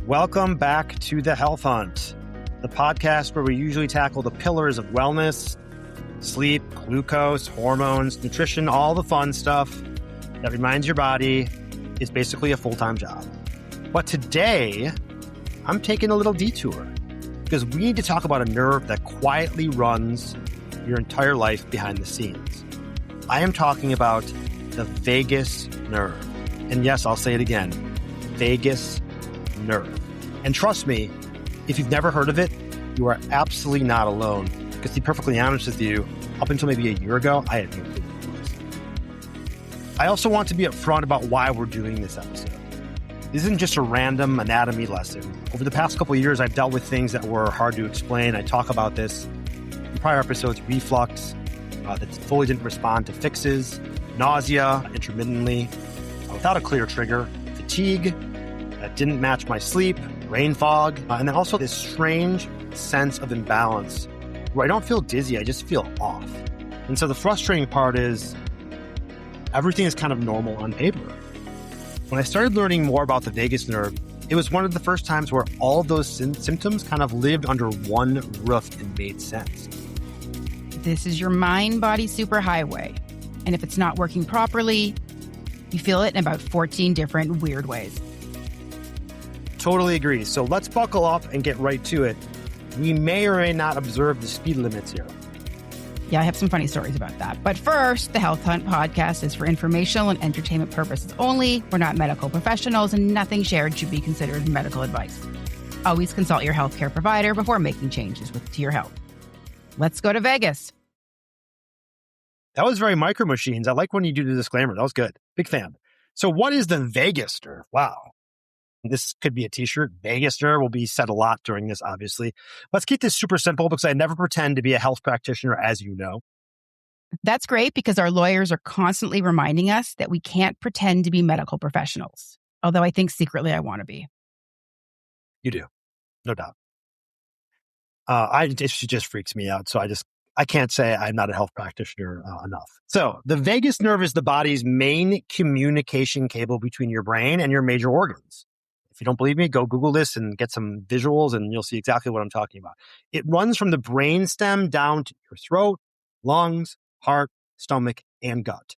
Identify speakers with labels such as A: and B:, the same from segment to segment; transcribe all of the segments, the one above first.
A: Welcome back to The Health Hunt, the podcast where we usually tackle the pillars of wellness, sleep, glucose, hormones, nutrition, all the fun stuff that reminds your body is basically a full-time job. But today, I'm taking a little detour because we need to talk about a nerve that quietly runs your entire life behind the scenes. I am talking about the vagus nerve. And yes, I'll say it again, vagus nerve. And trust me, if you've never heard of it, you are absolutely not alone. Because to be perfectly honest with you, up until maybe a year ago, I had no clue what it was. I also want to be upfront about why we're doing this episode. This isn't just a random anatomy lesson. Over the past couple of years, I've dealt with things that were hard to explain. I talk about this in prior episodes, reflux, that fully didn't respond to fixes, nausea intermittently, without a clear trigger, fatigue that didn't match my sleep, brain fog, and then also this strange sense of imbalance where I don't feel dizzy, I just feel off. And so the frustrating part is everything is kind of normal on paper. When I started learning more about the vagus nerve, it was one of the first times where all of those symptoms kind of lived under one roof and made sense.
B: This is your mind-body superhighway. And if it's not working properly, you feel it in about 14 different weird ways.
A: Totally agree. So let's buckle up and get right to it. We may or may not observe the speed limits here.
B: Yeah, I have some funny stories about that. But first, the Health Hunt podcast is for informational and entertainment purposes only. We're not medical professionals, and nothing shared should be considered medical advice. Always consult your healthcare provider before making changes to your health. Let's go to Vegas.
A: That was very Micro Machines. I like when you do the disclaimer. That was good. Big fan. So what is the vagus nerve? Wow. This could be a t-shirt. Vagus nerve will be said a lot during this, obviously. Let's keep this super simple because I never pretend to be a health practitioner, as you know.
B: That's great because our lawyers are constantly reminding us that we can't pretend to be medical professionals. Although I think secretly I want to be.
A: You do. No doubt. It just freaks me out. So I can't say I'm not a health practitioner enough. So the vagus nerve is the body's main communication cable between your brain and your major organs. If you don't believe me, go Google this and get some visuals and you'll see exactly what I'm talking about. It runs from the brainstem down to your throat, lungs, heart, stomach, and gut.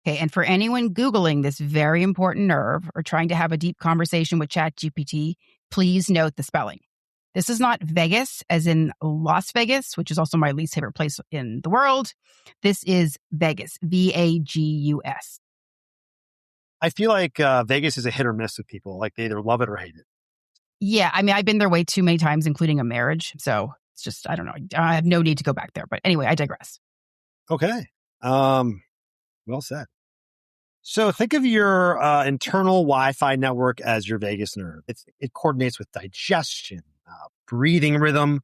B: Okay, and for anyone Googling this very important nerve or trying to have a deep conversation with ChatGPT, please note the spelling. This is not Vegas, as in Las Vegas, which is also my least favorite place in the world. This is Vagus, Vagus.
A: I feel like Vegas is a hit or miss with people. Like they either love it or hate it.
B: Yeah, I mean, I've been there way too many times, including a marriage. So it's just, I don't know. I have no need to go back there. But anyway, I digress.
A: Okay. Well said. So think of your internal Wi-Fi network as your vagus nerve. It coordinates with digestion, breathing rhythm,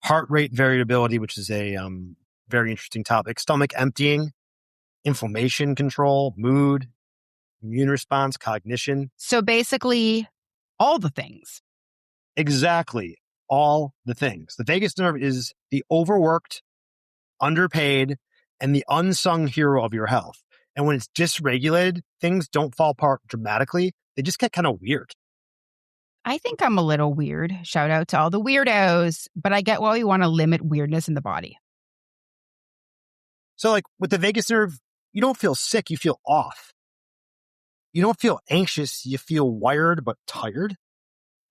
A: heart rate variability, which is a very interesting topic, stomach emptying, inflammation control, mood, immune response, cognition.
B: So basically, all the things.
A: Exactly. All the things. The vagus nerve is the overworked, underpaid, and the unsung hero of your health. And when it's dysregulated, things don't fall apart dramatically. They just get kind of weird.
B: I think I'm a little weird. Shout out to all the weirdos. But I get why we want to limit weirdness in the body.
A: So like with the vagus nerve, you don't feel sick, you feel off. You don't feel anxious, you feel wired but tired.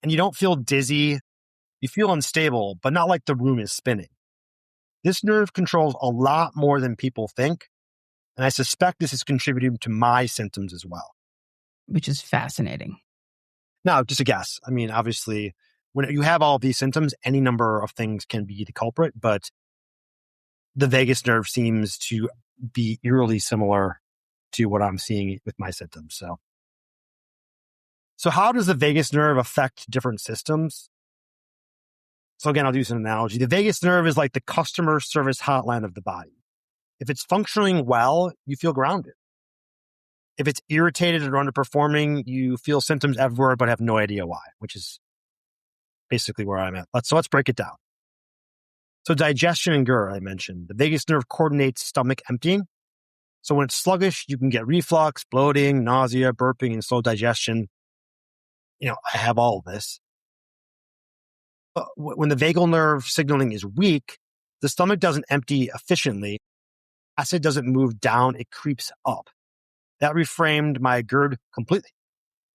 A: And you don't feel dizzy, you feel unstable, but not like the room is spinning. This nerve controls a lot more than people think. And I suspect this is contributing to my symptoms as well.
B: Which is fascinating.
A: Now, just a guess. I mean, obviously, when you have all of these symptoms, any number of things can be the culprit, but the vagus nerve seems to be eerily similar to what I'm seeing with my symptoms. So how does the vagus nerve affect different systems? So again, I'll do some analogy. The vagus nerve is like the customer service hotline of the body. If it's functioning well, you feel grounded. If it's irritated or underperforming, you feel symptoms everywhere but have no idea why, which is basically where I'm at. Let's break it down. So digestion and GER, I mentioned. The vagus nerve coordinates stomach emptying. So when it's sluggish, you can get reflux, bloating, nausea, burping, and slow digestion. I have all of this. But when the vagal nerve signaling is weak, the stomach doesn't empty efficiently. Acid doesn't move down, it creeps up. That reframed my GERD completely.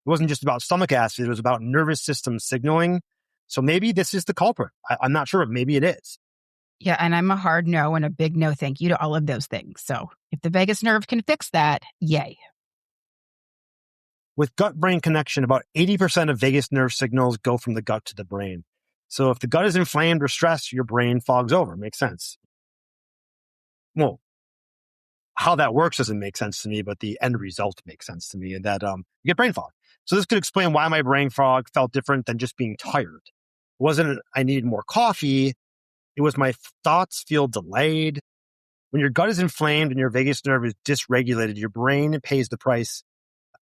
A: It wasn't just about stomach acid, it was about nervous system signaling. So maybe this is the culprit. I'm not sure, but maybe it is.
B: Yeah, and I'm a hard no and a big no thank you to all of those things. So if the vagus nerve can fix that, yay.
A: With gut-brain connection, about 80% of vagus nerve signals go from the gut to the brain. So if the gut is inflamed or stressed, your brain fogs over. Makes sense. Well, how that works doesn't make sense to me, but the end result makes sense to me, and that you get brain fog. So this could explain why my brain fog felt different than just being tired. It wasn't I needed more coffee. It was my thoughts feel delayed. When your gut is inflamed and your vagus nerve is dysregulated, your brain pays the price,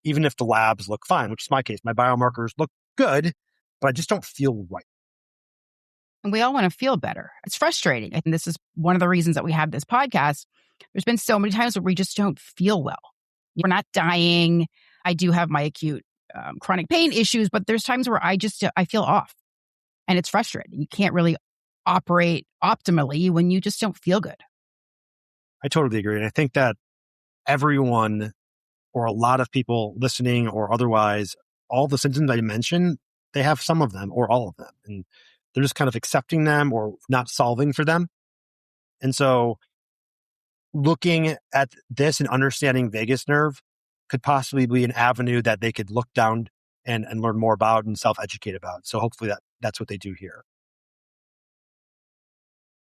A: even if the labs look fine, which is my case. My biomarkers look good, but I just don't feel right.
B: And we all want to feel better. It's frustrating. And this is one of the reasons that we have this podcast. There's been so many times where we just don't feel well. We're not dying. I do have my acute chronic pain issues, but there's times where I feel off. And it's frustrating. You can't really operate optimally when you just don't feel good.
A: I totally agree. And I think that everyone or a lot of people listening or otherwise, all the symptoms I mentioned, they have some of them or all of them. And they're just kind of accepting them or not solving for them. And so looking at this and understanding vagus nerve could possibly be an avenue that they could look down and learn more about and self-educate about. So hopefully that's what they do here.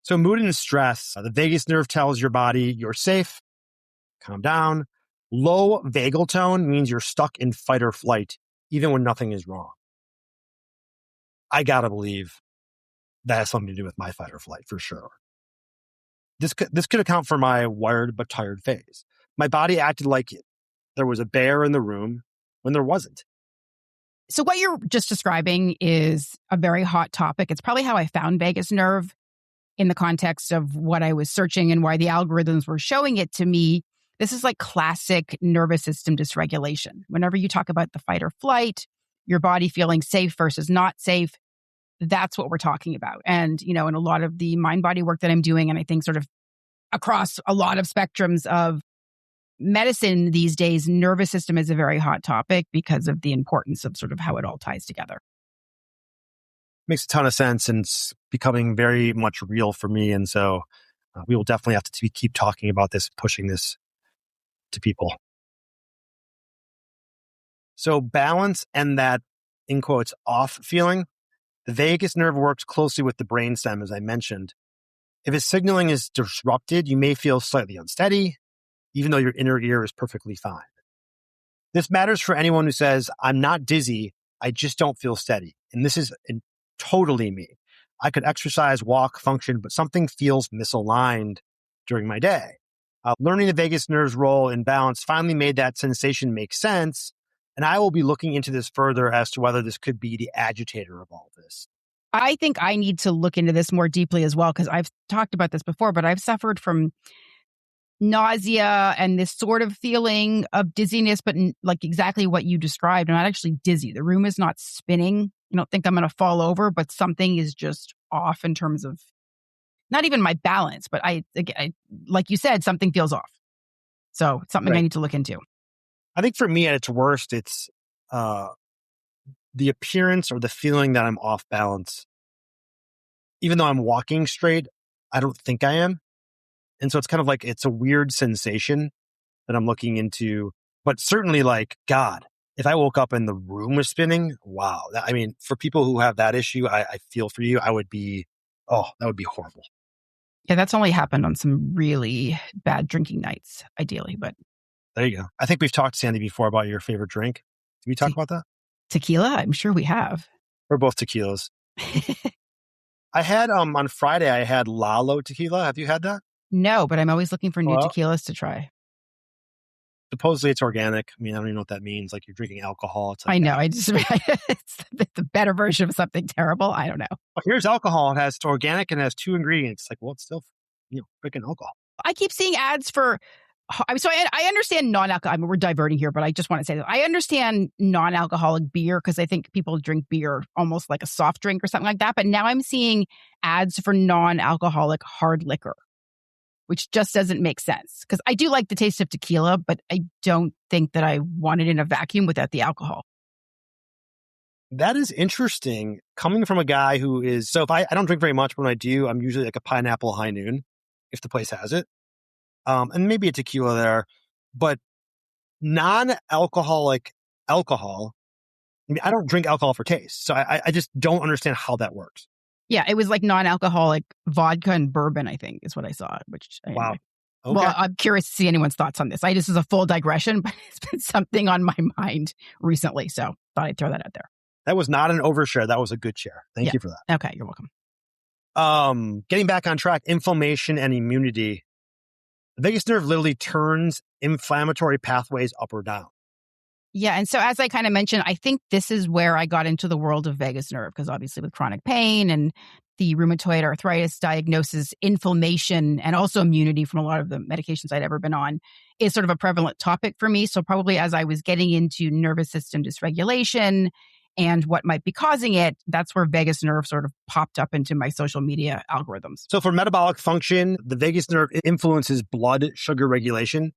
A: So mood and stress, the vagus nerve tells your body you're safe, calm down. Low vagal tone means you're stuck in fight or flight, even when nothing is wrong. I gotta believe that has something to do with my fight or flight for sure. This could account for my wired but tired phase. My body acted like there was a bear in the room when there wasn't.
B: So what you're just describing is a very hot topic. It's probably how I found vagus nerve in the context of what I was searching and why the algorithms were showing it to me. This is like classic nervous system dysregulation. Whenever you talk about the fight or flight, your body feeling safe versus not safe, that's what we're talking about. And, in a lot of the mind-body work that I'm doing, and I think sort of across a lot of spectrums of medicine these days, nervous system is a very hot topic because of the importance of sort of how it all ties together.
A: Makes a ton of sense and it's becoming very much real for me. And so we will definitely have to keep talking about this, pushing this to people. So balance and that, in quotes, off feeling, the vagus nerve works closely with the brainstem, as I mentioned. If its signaling is disrupted, you may feel slightly unsteady, even though your inner ear is perfectly fine. This matters for anyone who says, I'm not dizzy, I just don't feel steady. And this is totally me. I could exercise, walk, function, but something feels misaligned during my day. Learning the vagus nerve's role in balance finally made that sensation make sense. And I will be looking into this further as to whether this could be the agitator of all this.
B: I think I need to look into this more deeply as well, because I've talked about this before, but I've suffered from nausea and this sort of feeling of dizziness, but like exactly what you described. I'm not actually dizzy. The room is not spinning. I don't think I'm going to fall over, but something is just off in terms of not even my balance, but I like you said, something feels off. So it's something I need to look into.
A: I think for me at its worst, it's the appearance or the feeling that I'm off balance. Even though I'm walking straight, I don't think I am. And so it's kind of like, it's a weird sensation that I'm looking into, but certainly like, God, if I woke up and the room was spinning, wow. For people who have that issue, I feel for you. That would be horrible.
B: Yeah, that's only happened on some really bad drinking nights, ideally, but.
A: There you go. I think we've talked, Sandy, before about your favorite drink. Did we talk about that?
B: Tequila? I'm sure we have.
A: We're both tequilas. I had, on Friday, I had Lalo tequila. Have you had that?
B: No, but I'm always looking for new tequilas to try.
A: Supposedly it's organic. I don't even know what that means. Like you're drinking alcohol. It's like
B: I know. It's the better version of something terrible. I don't know.
A: Well, here's alcohol. It's organic and has 2 ingredients. Like, well, it's still, freaking alcohol.
B: I keep seeing ads for So I understand non-alcoholic. I mean, we're diverting here, but I just want to say that I understand non-alcoholic beer because I think people drink beer almost like a soft drink or something like that. But now I'm seeing ads for non-alcoholic hard liquor, which just doesn't make sense. Because I do like the taste of tequila, but I don't think that I want it in a vacuum without the alcohol.
A: That is interesting coming from a guy who is, so if I don't drink very much, but when I do, I'm usually like a pineapple high noon if the place has it. And maybe a tequila there, but non-alcoholic alcohol. I mean, I don't drink alcohol for taste, so I just don't understand how that works.
B: Yeah, it was like non-alcoholic vodka and bourbon, I think, is what I saw.
A: Wow. Okay.
B: Well, I'm curious to see anyone's thoughts on this. This is a full digression, but it's been something on my mind recently, so thought I'd throw that out there.
A: That was not an overshare. That was a good share. Thank you for that.
B: Okay, you're welcome.
A: Getting back on track, inflammation and immunity. The vagus nerve literally turns inflammatory pathways up or down.
B: Yeah. And so as I kind of mentioned, I think this is where I got into the world of vagus nerve because obviously with chronic pain and the rheumatoid arthritis diagnosis, inflammation, and also immunity from a lot of the medications I'd ever been on is sort of a prevalent topic for me. So probably as I was getting into nervous system dysregulation and what might be causing it, that's where vagus nerve sort of popped up into my social media algorithms.
A: So for metabolic function, the vagus nerve influences blood sugar regulation.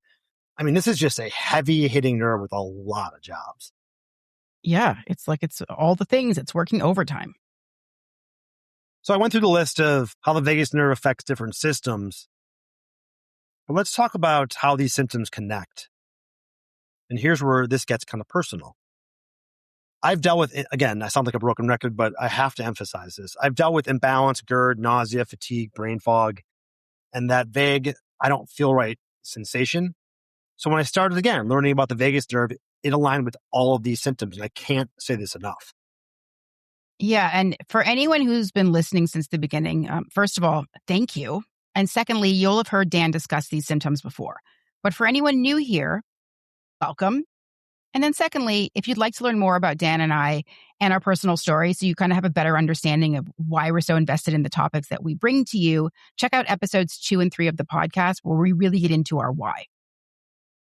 A: I mean, this is just a heavy hitting nerve with a lot of jobs.
B: Yeah, it's like it's all the things. It's working overtime.
A: So I went through the list of how the vagus nerve affects different systems. But let's talk about how these symptoms connect. And here's where this gets kind of personal. I've dealt with, again, I sound like a broken record, but I have to emphasize this. I've dealt with imbalance, GERD, nausea, fatigue, brain fog, and that vague, I don't feel right sensation. So when I started again learning about the vagus nerve, it aligned with all of these symptoms. And I can't say this enough.
B: Yeah. And for anyone who's been listening since the beginning, first of all, thank you. And secondly, you'll have heard Dan discuss these symptoms before. But for anyone new here, welcome. And then secondly, if you'd like to learn more about Dan and I and our personal stories so you kind of have a better understanding of why we're so invested in the topics that we bring to you, check out episodes 2 and 3 of the podcast where we really get into our why.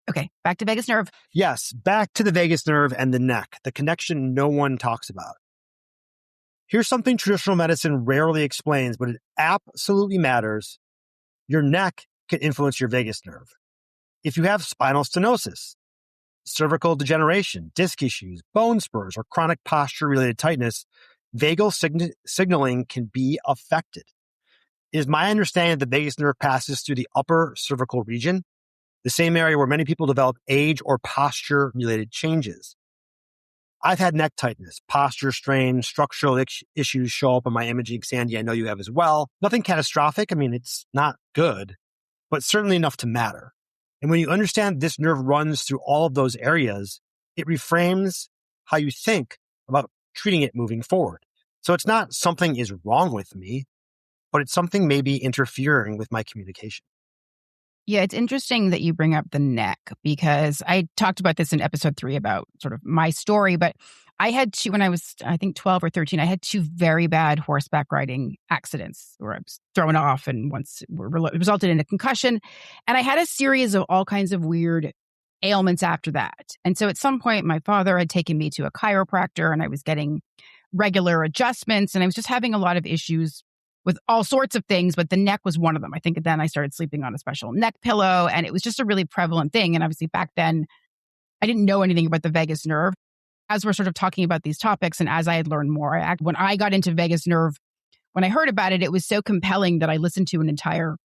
B: Okay, back to vagus nerve.
A: Yes, back to the vagus nerve and the neck, the connection no one talks about. Here's something traditional medicine rarely explains, but it absolutely matters. Your neck can influence your vagus nerve. If you have spinal stenosis, cervical degeneration, disc issues, bone spurs, or chronic posture-related tightness, vagal signaling can be affected. It is my understanding that the vagus nerve passes through the upper cervical region, the same area where many people develop age or posture-related changes. I've had neck tightness, posture strain, structural issues show up on my imaging. Sandy, I know you have as well. Nothing catastrophic. I mean, it's not good, but certainly enough to matter. And when you understand this nerve runs through all of those areas, it reframes how you think about treating it moving forward. So it's not something is wrong with me, but it's something maybe interfering with my communication.
B: Yeah, it's interesting that you bring up the neck because I talked about this in episode 3 about sort of my story, but I had two, when I was, I think 12 or 13, I had 2 very bad horseback riding accidents where I was thrown off and once it resulted in a concussion. And I had a series of all kinds of weird ailments after that. And so at some point, my father had taken me to a chiropractor and I was getting regular adjustments and I was just having a lot of issues with all sorts of things, but the neck was one of them. I think then I started sleeping on a special neck pillow and it was just a really prevalent thing. And obviously back then, I didn't know anything about the vagus nerve. As we're sort of talking about these topics and as I had learned more, when I got into vagus nerve, when I heard about it, it was so compelling that I listened to an entire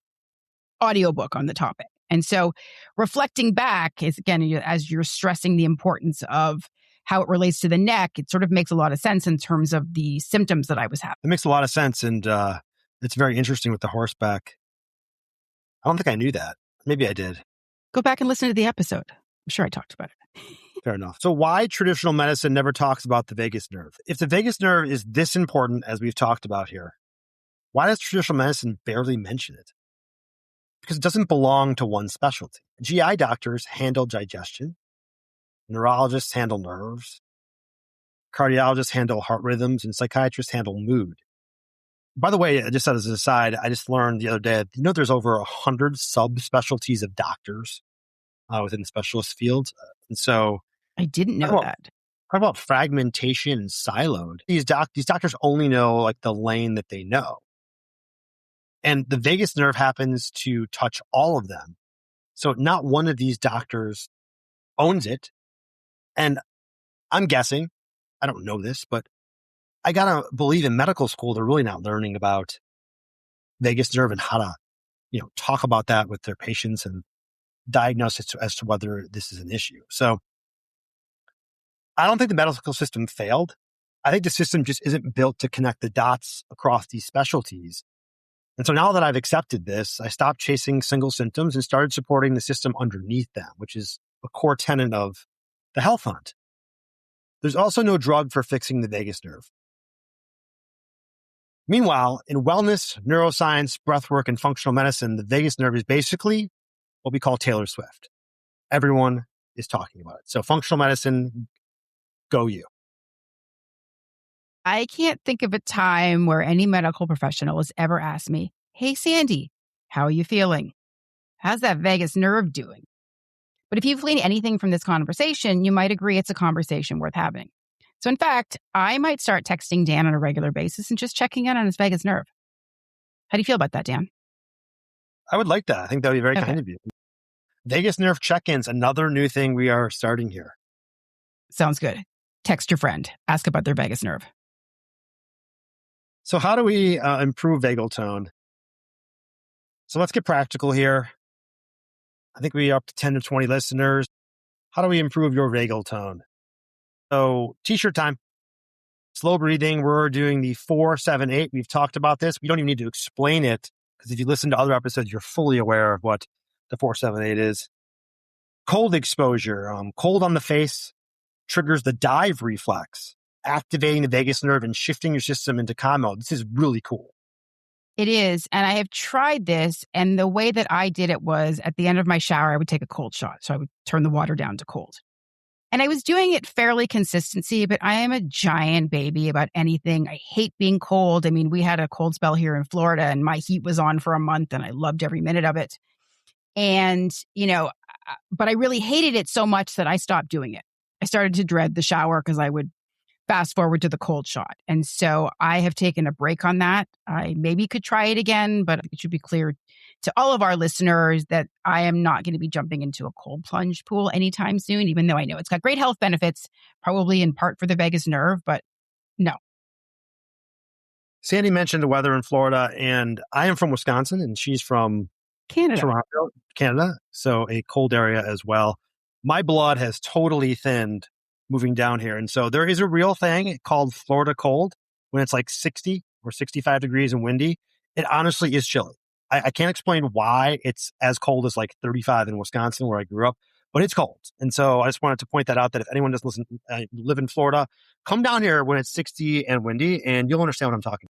B: audiobook on the topic. And so reflecting back is, again, as you're stressing the importance of how it relates to the neck, it sort of makes a lot of sense in terms of the symptoms that I was having.
A: It makes a lot of sense. And it's very interesting with the horseback. I don't think I knew that. Maybe I did.
B: Go back and listen to the episode. I'm sure I talked about it.
A: Fair enough. So why traditional medicine never talks about the vagus nerve? If the vagus nerve is this important, as we've talked about here, why does traditional medicine barely mention it? Because it doesn't belong to one specialty. GI doctors handle digestion. Neurologists handle nerves. Cardiologists handle heart rhythms, and psychiatrists handle mood. By the way, just as an aside, I just learned the other day, there's over 100 subspecialties of doctors. within the specialist field. And so
B: I didn't
A: talk
B: know
A: about,
B: that.
A: talk about fragmentation and siloed. These doctors only know like the lane that they know. And the vagus nerve happens to touch all of them. So not one of these doctors owns it. And I'm guessing, I don't know this, but I gotta believe in medical school, they're really not learning about vagus nerve and how to, talk about that with their patients and diagnose it as to whether this is an issue. So I don't think the medical system failed. I think the system just isn't built to connect the dots across these specialties. And so now that I've accepted this, I stopped chasing single symptoms and started supporting the system underneath them, which is a core tenet of the health hunt. There's also no drug for fixing the vagus nerve. Meanwhile, in wellness, neuroscience, breathwork, and functional medicine, the vagus nerve is basically what we call Taylor Swift. Everyone is talking about it. So functional medicine, go you.
B: I can't think of a time where any medical professional has ever asked me, "Hey, Sandy, how are you feeling? How's that vagus nerve doing?" But if you've gleaned anything from this conversation, you might agree it's a conversation worth having. So in fact, I might start texting Dan on a regular basis and just checking in on his vagus nerve. How do you feel about that, Dan?
A: I would like that. I think that would be very
B: Okay.
A: kind of you. Vagus nerve check-ins, another new thing we are starting here.
B: Sounds good. Text your friend. Ask about their vagus nerve.
A: So how do we improve vagal tone? So let's get practical here. I think we are up to 10 to 20 listeners. How do we improve your vagal tone? So t-shirt time. Slow breathing. We're doing the 4-7-8. We've talked about this. We don't even need to explain it because if you listen to other episodes, you're fully aware of what the 4-7-8 is. Cold exposure. Cold on the face triggers the dive reflex, activating the vagus nerve and shifting your system into calm mode. This is really cool.
B: It is. And I have tried this. And the way that I did it was at the end of my shower, I would take a cold shot. So I would turn the water down to cold. And I was doing it fairly consistently, but I am a giant baby about anything. I hate being cold. I mean, we had a cold spell here in Florida and my heat was on for a month and I loved every minute of it. And, but I really hated it so much that I stopped doing it. I started to dread the shower because I would fast forward to the cold shot. And so I have taken a break on that. I maybe could try it again, but it should be clear to all of our listeners that I am not going to be jumping into a cold plunge pool anytime soon, even though I know it's got great health benefits, probably in part for the vagus nerve, but no.
A: Sandy mentioned the weather in Florida, and I am from Wisconsin, and she's from
B: Canada.
A: Toronto, Canada, so a cold area as well. My blood has totally thinned moving down here. And so there is a real thing called Florida cold when it's like 60 or 65 degrees and windy. It honestly is chilly. I can't explain why it's as cold as like 35 in Wisconsin where I grew up, but it's cold. And so I just wanted to point that out that if anyone doesn't live in Florida, come down here when it's 60 and windy and you'll understand what I'm talking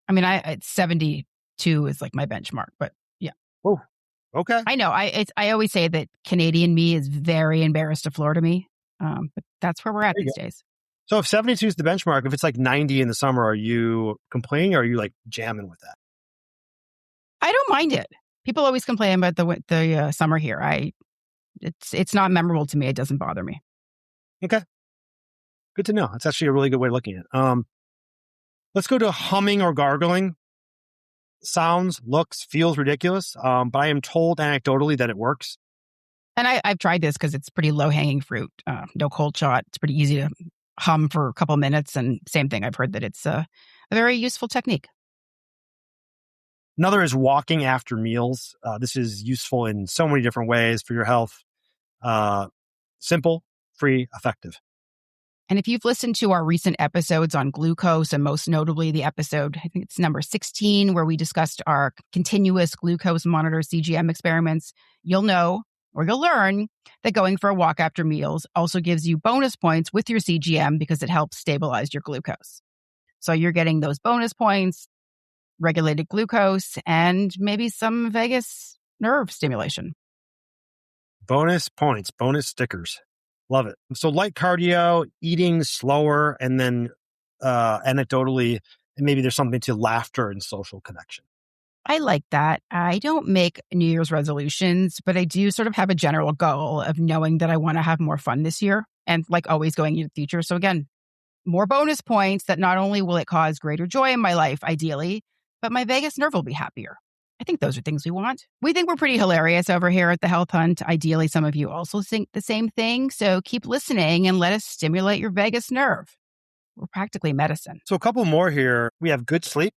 B: I mean, it's 72 is like my benchmark, but yeah.
A: about. Oh, okay.
B: I know. I always say that Canadian me is very embarrassed to Florida me, but that's where we're at these days.
A: So if 72 is the benchmark, if it's like 90 in the summer, are you complaining or are you like jamming with that?
B: I don't mind it. People always complain about the summer here. It's not memorable to me. It doesn't bother me.
A: Okay. Good to know. That's actually a really good way of looking at it. Let's go to humming or gargling. Sounds, looks, feels ridiculous, but I am told anecdotally that it works.
B: And I've tried this because it's pretty low-hanging fruit. No cold shot. It's pretty easy to hum for a couple minutes. And same thing, I've heard that it's a very useful technique.
A: Another is walking after meals. This is useful in so many different ways for your health. Simple, free, effective.
B: And if you've listened to our recent episodes on glucose, and most notably the episode, I think it's number 16, where we discussed our continuous glucose monitor CGM experiments, you'll know or you'll learn that going for a walk after meals also gives you bonus points with your CGM because it helps stabilize your glucose. So you're getting those bonus points, regulated glucose, and maybe some vagus nerve stimulation.
A: Bonus points, bonus stickers. Love it. So light cardio, eating slower, and then anecdotally, and maybe there's something to laughter and social connection.
B: I like that. I don't make New Year's resolutions, but I do sort of have a general goal of knowing that I want to have more fun this year and like always going into the future. So again, more bonus points that not only will it cause greater joy in my life, ideally, but my vagus nerve will be happier. I think those are things we want. We think we're pretty hilarious over here at the Health Hunt. Ideally, some of you also think the same thing. So keep listening and let us stimulate your vagus nerve. We're practically medicine.
A: So a couple more here. We have good sleep.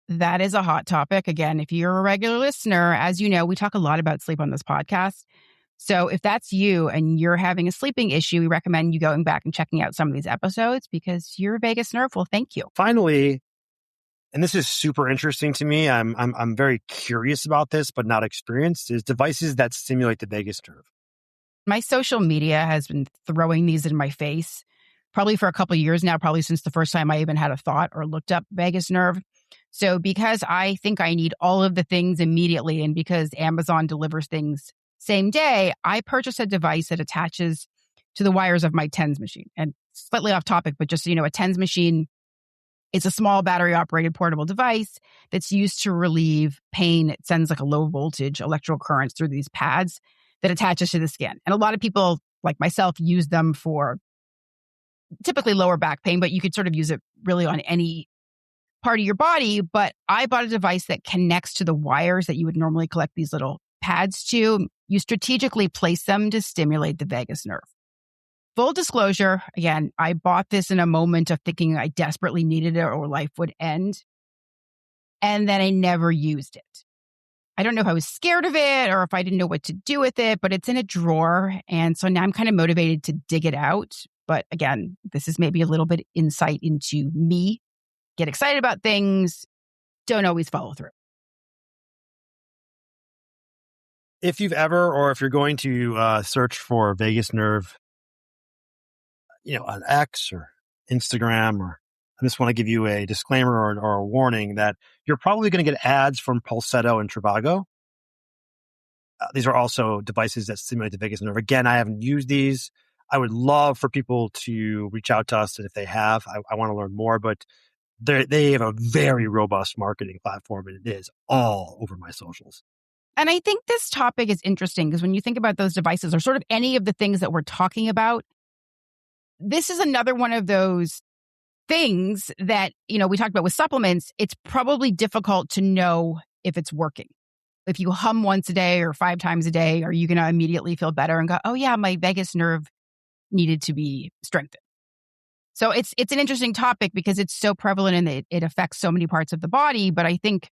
B: That is a hot topic. Again, if you're a regular listener, as you know, we talk a lot about sleep on this podcast. So if that's you and you're having a sleeping issue, we recommend you going back and checking out some of these episodes because your vagus nerve will thank you.
A: Finally, and this is super interesting to me, I'm very curious about this, but not experienced, is devices that stimulate the vagus nerve.
B: My social media has been throwing these in my face probably for a couple of years now, probably since the first time I even had a thought or looked up vagus nerve. So because I think I need all of the things immediately and because Amazon delivers things same day, I purchased a device that attaches to the wires of my TENS machine. And slightly off topic, but just so you know, a TENS machine is a small battery-operated portable device that's used to relieve pain. It sends like a low voltage electrical currents through these pads that attaches to the skin. And a lot of people, like myself, use them for typically lower back pain, but you could sort of use it really on any part of your body. But I bought a device that connects to the wires that you would normally collect these little pads to. You strategically place them to stimulate the vagus nerve. Full disclosure, again, I bought this in a moment of thinking I desperately needed it or life would end. And then I never used it. I don't know if I was scared of it or if I didn't know what to do with it, but it's in a drawer. And so now I'm kind of motivated to dig it out. But again, this is maybe a little bit insight into me. Get excited about things, don't always follow through.
A: If you've ever, or if you're going to search for vagus nerve, on X or Instagram, or I just want to give you a disclaimer or a warning that you're probably going to get ads from Pulsetto and Trivago. These are also devices that stimulate the vagus nerve. Again, I haven't used these. I would love for people to reach out to us, and if they have, I want to learn more. But they have a very robust marketing platform, and it is all over my socials.
B: And I think this topic is interesting because when you think about those devices or sort of any of the things that we're talking about, this is another one of those things that, we talked about with supplements. It's probably difficult to know if it's working. If you hum once a day or 5 times a day, are you going to immediately feel better and go, oh yeah, my vagus nerve needed to be strengthened? So it's an interesting topic because it's so prevalent and it affects so many parts of the body. But I think,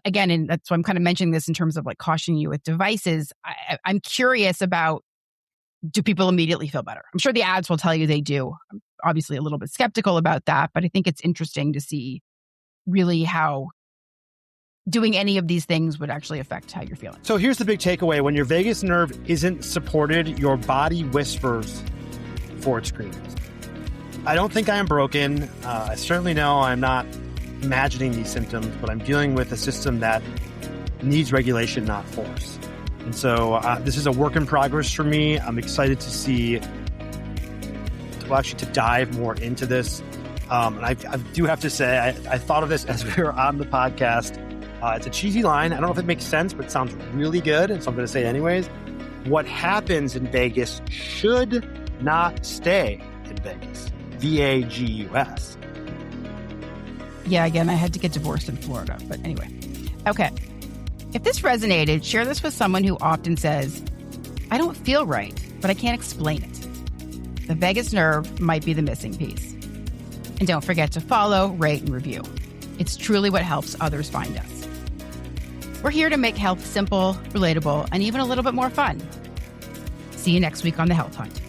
B: again, and that's why I'm kind of mentioning this in terms of like cautioning you with devices. I'm curious about, do people immediately feel better? I'm sure the ads will tell you they do. I'm obviously a little bit skeptical about that, but I think it's interesting to see really how doing any of these things would actually affect how you're feeling.
A: So here's the big takeaway. When your vagus nerve isn't supported, your body whispers for its screams. I don't think I am broken. I certainly know I'm not imagining these symptoms, but I'm dealing with a system that needs regulation, not force. And so this is a work in progress for me. I'm excited to see, to dive more into this. And I do have to say, I thought of this as we were on the podcast. It's a cheesy line. I don't know if it makes sense, but it sounds really good. And so I'm going to say it anyways. What happens in Vegas should not stay in Vegas. VAGUS.
B: Yeah, again, I had to get divorced in Florida. But anyway. Okay. If this resonated, share this with someone who often says, I don't feel right, but I can't explain it. The vagus nerve might be the missing piece. And don't forget to follow, rate, and review. It's truly what helps others find us. We're here to make health simple, relatable, and even a little bit more fun. See you next week on The Health Hunt.